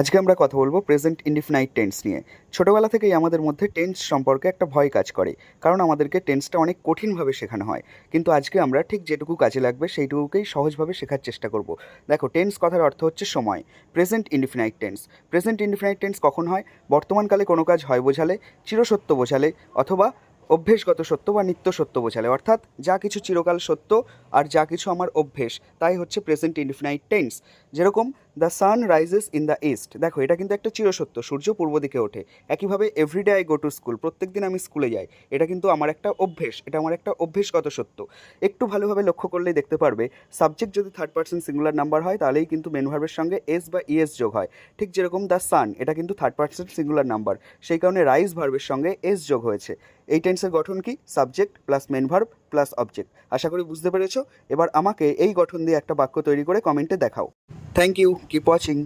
আজকে আমরা কথা বলবো প্রেজেন্ট ইনডিফিনাইট টেন্স নিয়ে। ছোটোবেলা থেকেই আমাদের মধ্যে টেন্স সম্পর্কে একটা ভয় কাজ করে, কারণ আমাদেরকে টেন্সটা অনেক কঠিনভাবে শেখানো হয়। কিন্তু আজকে আমরা ঠিক যেটুকু কাজে লাগবে সেইটুকুকেই সহজভাবে শেখার চেষ্টা করব। দেখো, টেন্স কথার অর্থ হচ্ছে সময়। Present indefinite tense, present indefinite tense কখন হয়? বর্তমানকালে কোনো কাজ হয় বোঝালে, চিরসত্য বোঝালে, অথবা অভ্যেসগত সত্য বা নিত্য সত্য বোঝালে, অর্থাৎ যা কিছু চিরকাল সত্য আর যা কিছু আমার অভ্যেস, তাই হচ্ছে প্রেজেন্ট ইনডিফিনাইট টেন্স। যেরকম the sun rises in the east, দেখো এটা কিন্তু একটা চিরসত্য, সূর্য পূর্ব দিকে ওঠে। একইভাবে everyday I go to school, প্রত্যেক দিন আমি স্কুলে যাই, এটা কিন্তু আমার একটা অভ্যেস, এটা আমার একটা অভ্যেসগত সত্য। একটু ভালোভাবে লক্ষ্য করলেই দেখতে পারবে, সাবজেক্ট যদি থার্ড পার্সন সিঙ্গুলার নাম্বার হয় তাহলেই কিন্তু মেন ভার্বের সঙ্গে এস বা ইএস যোগ হয়। ঠিক যেরকম দ্য সান, এটা কিন্তু থার্ড পার্সন সিঙ্গুলার নাম্বার, সেই কারণে রাইজ ভার্বের সঙ্গে এস যোগ হয়েছে। এই টেন্সের গঠন কি? Subject plus main verb plus object. আশা করি বুঝতে পেরেছো। এবার আমাকে এই গঠন দিয়ে একটা বাক্য তৈরি করে কমেন্টে দেখাও। Thank you, keep watching.